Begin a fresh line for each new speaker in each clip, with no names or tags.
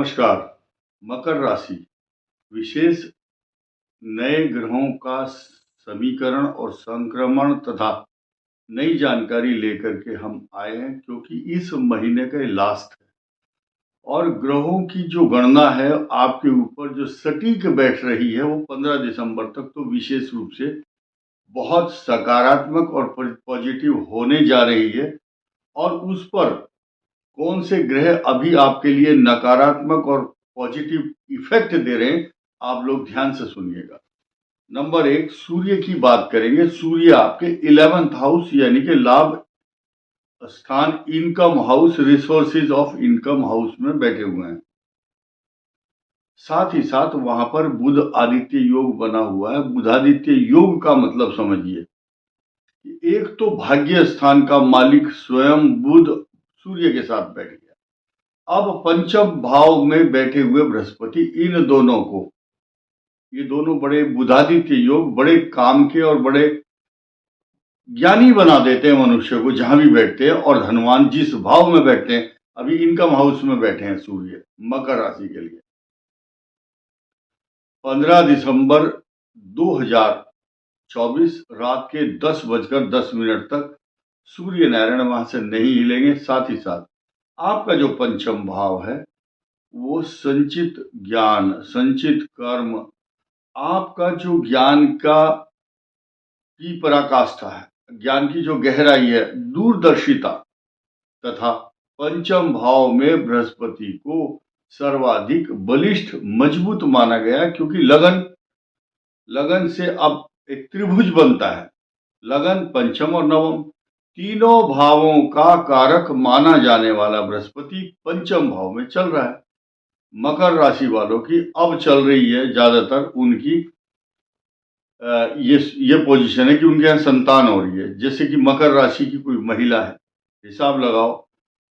नमस्कार। मकर राशि विशेष नए ग्रहों का समीकरण और संक्रमण तथा नई जानकारी लेकर के हम आए हैं, क्योंकि इस महीने का लास्ट है और ग्रहों की जो गणना है आपके ऊपर जो सटीक बैठ रही है वो 15 दिसंबर तक तो विशेष रूप से बहुत सकारात्मक और पॉजिटिव होने जा रही है। और उस पर कौन से ग्रह अभी आपके लिए नकारात्मक और पॉजिटिव इफेक्ट दे रहे हैं, आप लोग ध्यान से सुनिएगा। नंबर 1, सूर्य की बात करेंगे। सूर्य आपके 11th हाउस यानी कि लाभ स्थान, income house, resources of income house में बैठे हुए हैं। साथ ही साथ वहां पर बुध आदित्य योग बना हुआ है। बुधादित्य योग का मतलब समझिए, एक तो भाग्य स्थान का मालिक स्वयं बुध सूर्य के साथ बैठ गया। अब पंचम भाव में बैठे हुए बृहस्पति, इन दोनों को, ये दोनों बड़े बुधादित्य योग, बड़े काम के और बड़े ज्ञानी बना देते हैं मनुष्य को जहां भी बैठते हैं। और धनवान जिस भाव में बैठते हैं, अभी इनकम हाउस में बैठे हैं सूर्य मकर राशि के लिए। 15 दिसंबर 2024 रात के 10:10 तक सूर्य नारायण वहां से नहीं हिलेंगे। साथ ही साथ आपका जो पंचम भाव है वो संचित ज्ञान, संचित कर्म, आपका जो ज्ञान की पराकाष्ठा है, ज्ञान की जो गहराई है, दूरदर्शिता, तथा पंचम भाव में बृहस्पति को सर्वाधिक बलिष्ठ मजबूत माना गया, क्योंकि लगन से अब एक त्रिभुज बनता है। लगन, पंचम और नवम, तीनों भावों का कारक माना जाने वाला बृहस्पति पंचम भाव में चल रहा है। मकर राशि वालों की अब चल रही है ज्यादातर उनकी ये पोजीशन है कि उनके यहाँ संतान हो रही है। जैसे कि मकर राशि की कोई महिला है, हिसाब लगाओ,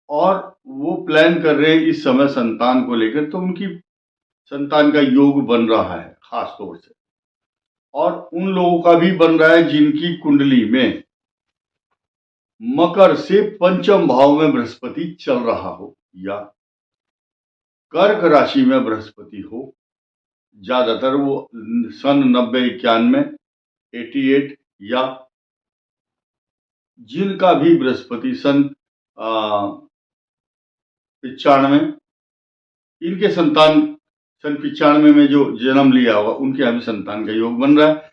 और वो प्लान कर रहे हैं इस समय संतान को लेकर, तो उनकी संतान का योग बन रहा है खास तौर से। और उन लोगों का भी बन रहा है जिनकी कुंडली में मकर से पंचम भाव में बृहस्पति चल रहा हो, या कर्क राशि में बृहस्पति हो। ज्यादातर वो सन 90-91, 88, या जिनका भी बृहस्पति सन 95, इनके संतान सन 95 में जो जन्म लिया होगा उनके यहाँ भी संतान का योग बन रहा है।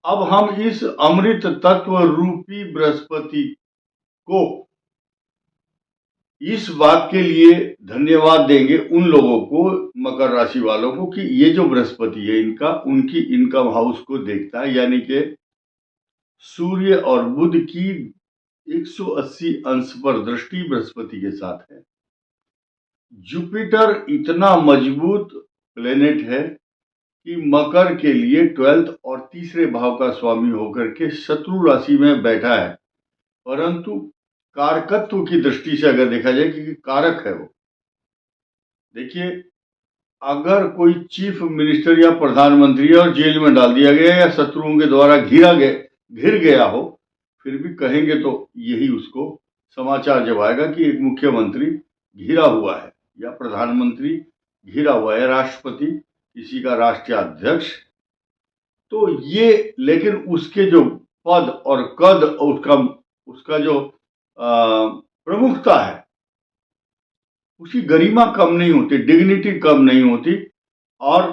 अब हम इस अमृत तत्व रूपी बृहस्पति को इस बात के लिए धन्यवाद देंगे उन लोगों को, मकर राशि वालों को, कि ये जो बृहस्पति है इनका उनकी इनकम हाउस को देखता है, यानी कि सूर्य और बुध की 180 अंश पर दृष्टि बृहस्पति के साथ है। जुपिटर इतना मजबूत प्लेनेट है कि मकर के लिए 12th और तीसरे भाव का स्वामी होकर के शत्रु राशि में बैठा है, परंतु कारकत्व की दृष्टि से अगर देखा जाए, क्योंकि कारक है वो। देखिए, अगर कोई चीफ मिनिस्टर या प्रधानमंत्री और जेल में डाल दिया गया या शत्रुओं के द्वारा घिर गया हो, फिर भी कहेंगे तो यही उसको समाचार जब आएगा कि एक मुख्यमंत्री घिरा हुआ है या प्रधानमंत्री घिरा हुआ है, राष्ट्रपति, किसी का राष्ट्रीय अध्यक्ष। तो ये, लेकिन उसके जो पद और कद और उसका जो प्रमुखता है, उसकी गरिमा कम नहीं होती, डिग्निटी कम नहीं होती। और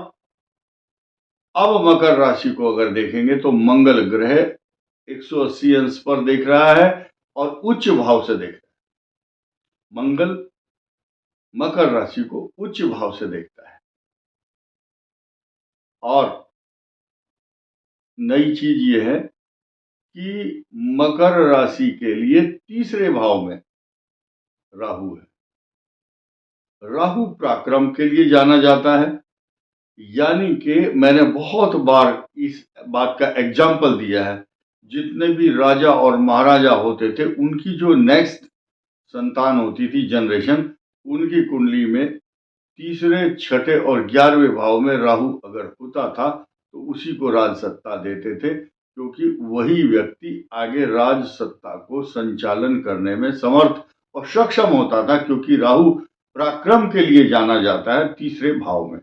अब मकर राशि को अगर देखेंगे तो मंगल ग्रह 180 अंश पर देख रहा है और उच्च भाव से देख रहा है। मंगल मकर राशि को उच्च भाव से देखता है। और नई चीज ये है कि मकर राशि के लिए तीसरे भाव में राहु है। राहु पराक्रम के लिए जाना जाता है, यानी कि मैंने बहुत बार इस बात का एग्जाम्पल दिया है। जितने भी राजा और महाराजा होते थे, उनकी जो नेक्स्ट संतान होती थी, जनरेशन, उनकी कुंडली में तीसरे, छठे और 11वें भाव में राहु अगर होता था तो उसी को राज सत्ता देते थे, क्योंकि वही व्यक्ति आगे राज सत्ता को संचालन करने में समर्थ और सक्षम होता था, क्योंकि राहु पराक्रम के लिए जाना जाता है तीसरे भाव में।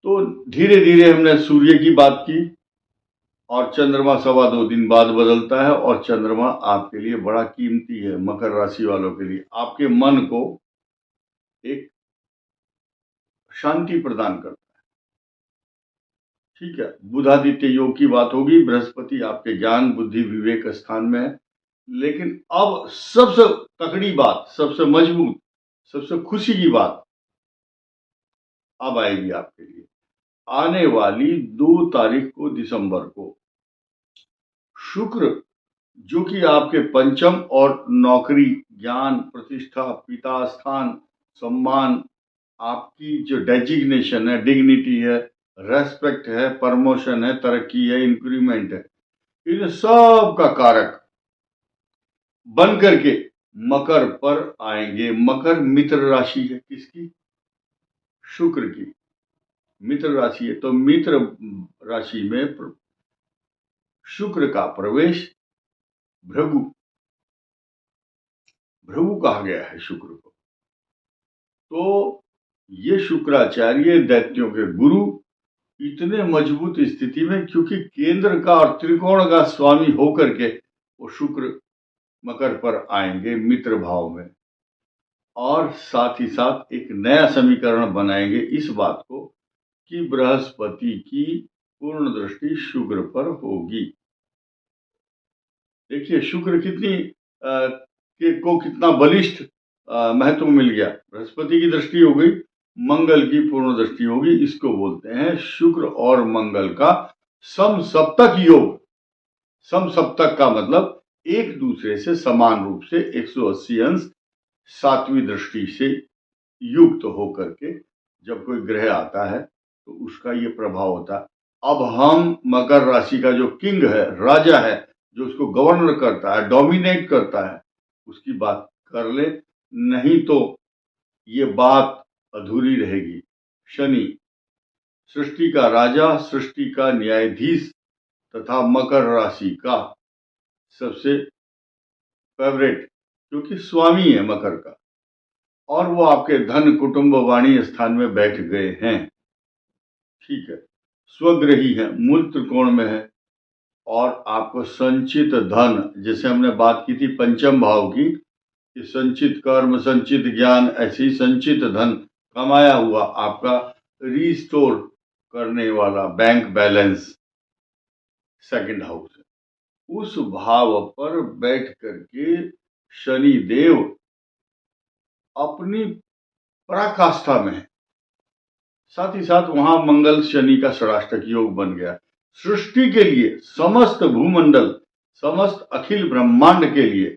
तो धीरे धीरे हमने सूर्य की बात की, और चंद्रमा 2.25 दिन बाद बदलता है, और चंद्रमा आपके लिए बड़ा कीमती है, मकर राशि वालों के लिए। आपके मन को एक शांति प्रदान करता है। ठीक है, बुधादित्य योग की बात होगी। बृहस्पति आपके ज्ञान बुद्धि विवेक स्थान में है। लेकिन अब सबसे तगड़ी बात, सबसे मजबूत, सबसे खुशी की बात अब आएगी आपके लिए। आने वाली 2 तारीख को दिसंबर को शुक्र, जो कि आपके पंचम और नौकरी, ज्ञान, प्रतिष्ठा, पिता स्थान, सम्मान, आपकी जो डेजिग्नेशन है, डिग्निटी है, रेस्पेक्ट है, प्रमोशन है, तरक्की है, इंक्रीमेंट है, इन सब का कारक बन करके मकर पर आएंगे। मकर मित्र राशि है किसकी? शुक्र की। मित्र राशि है, तो मित्र राशि में शुक्र का प्रवेश, भृगु कहा गया है शुक्र को। तो ये शुक्राचार्य दैत्यों के गुरु इतने मजबूत स्थिति में, क्योंकि केंद्र का और त्रिकोण का स्वामी होकर के वो शुक्र मकर पर आएंगे मित्र भाव में, और साथ ही साथ एक नया समीकरण बनाएंगे इस बात को कि बृहस्पति की पूर्ण दृष्टि शुक्र पर होगी। देखिए शुक्र को कितना बलिष्ठ महत्व मिल गया। बृहस्पति की दृष्टि हो गई, मंगल की पूर्ण दृष्टि होगी। इसको बोलते हैं शुक्र और मंगल का समसप्तक योग। समसप्तक का मतलब एक दूसरे से समान रूप से 180 अंश 7वीं दृष्टि से युक्त होकर के जब कोई ग्रह आता है तो उसका ये प्रभाव होता है। अब हम मकर राशि का जो किंग है, राजा है, जो उसको गवर्नर करता है, डोमिनेट करता है, उसकी बात कर ले, नहीं तो ये बात अधूरी रहेगी। शनि सृष्टि का राजा, सृष्टि का न्यायाधीश तथा मकर राशि का सबसे फेवरेट, क्योंकि स्वामी है मकर का, और वो आपके धन कुटुंब वाणी स्थान में बैठ गए हैं। ठीक है, स्वग्रही है, मूल त्रिकोण में है, और आपको संचित धन, जैसे हमने बात की थी पंचम भाव की, कि संचित कर्म, संचित ज्ञान, ऐसे ही संचित धन कमाया हुआ आपका रिस्टोर करने वाला बैंक बैलेंस सेकंड हाउस है। उस भाव पर बैठ करके शनि देव अपनी पराकाष्ठा में है। साथ ही साथ वहां मंगल शनि का षडाष्टक योग बन गया। सृष्टि के लिए, समस्त भूमंडल, समस्त अखिल ब्रह्मांड के लिए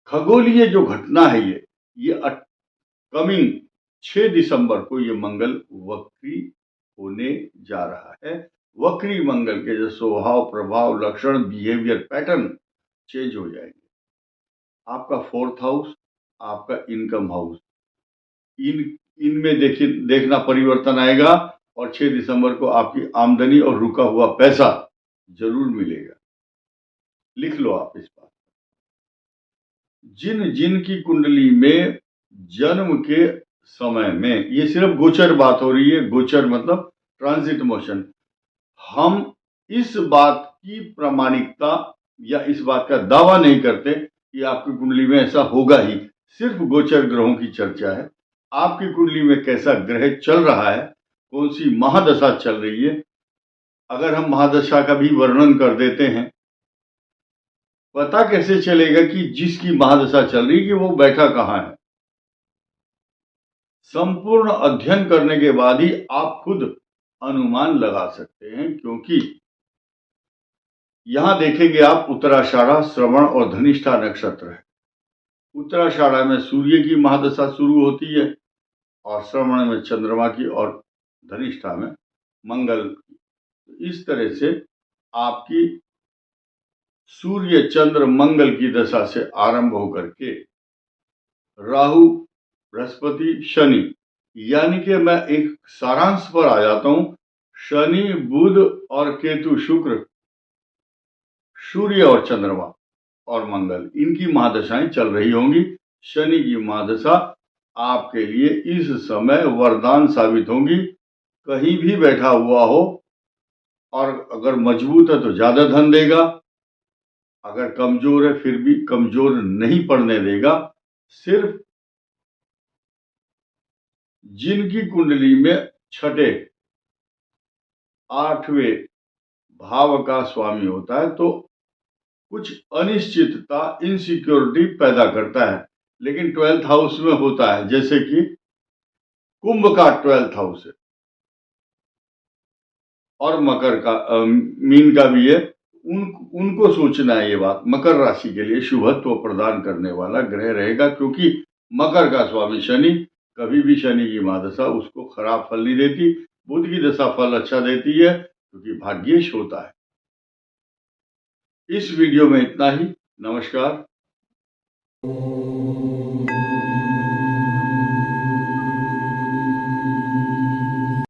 खगोलीय जो घटना है, ये कमिंग 6 दिसंबर को ये मंगल वक्री होने जा रहा है। वक्री मंगल के जो स्वभाव, प्रभाव, लक्षण, बिहेवियर पैटर्न चेंज हो जाएंगे। आपका 4th हाउस, आपका इनकम हाउस, इनमें देखना परिवर्तन आएगा, और 6 दिसंबर को आपकी आमदनी और रुका हुआ पैसा जरूर मिलेगा। लिख लो आप इस बात। जिन की कुंडली में जन्म के समय में, ये सिर्फ गोचर बात हो रही है, गोचर मतलब ट्रांजिट मोशन, हम इस बात की प्रामाणिकता या इस बात का दावा नहीं करते कि आपकी कुंडली में ऐसा होगा ही। सिर्फ गोचर ग्रहों की चर्चा है। आपकी कुंडली में कैसा ग्रह चल रहा है, कौन सी महादशा चल रही है, अगर हम महादशा का भी वर्णन कर देते हैं, पता कैसे चलेगा कि जिसकी महादशा चल रही है कि वो बैठा कहाँ है? संपूर्ण अध्ययन करने के बाद ही आप खुद अनुमान लगा सकते हैं, क्योंकि यहां देखेंगे आप उत्तराषाढ़ा, श्रवण और धनिष्ठा नक्षत्र है। उत्तराषाढ़ा में सूर्य की महादशा शुरू होती है, और श्रवण में चंद्रमा की, और धनिष्ठा में मंगल की। इस तरह से आपकी सूर्य चंद्र मंगल की दशा से आरंभ होकर के राहु, बृहस्पति, शनि, यानी कि मैं एक सारांश पर आ जाता हूं। शनि, बुध और केतु, शुक्र, सूर्य और चंद्रमा और मंगल, इनकी महादशाएं चल रही होंगी शनि की महादशा आपके लिए इस समय वरदान साबित होगी। कहीं भी बैठा हुआ हो और अगर मजबूत है तो ज्यादा धन देगा, अगर कमजोर है फिर भी कमजोर नहीं पड़ने देगा। सिर्फ जिनकी कुंडली में छठे 8वें भाव का स्वामी होता है तो कुछ अनिश्चितता, इनसिक्योरिटी पैदा करता है, लेकिन 12th हाउस में होता है, जैसे कि कुंभ का 12th हाउस है और मकर का मीन का भी है। उनको सोचना है ये बात। मकर राशि के लिए शुभत्व प्रदान करने वाला ग्रह रहेगा, क्योंकि मकर का स्वामी शनि, कभी भी शनि की महादशा उसको खराब फल नहीं देती। बुध की दशा फल अच्छा देती है, क्योंकि भाग्येश होता है। इस वीडियो में इतना ही। नमस्कार।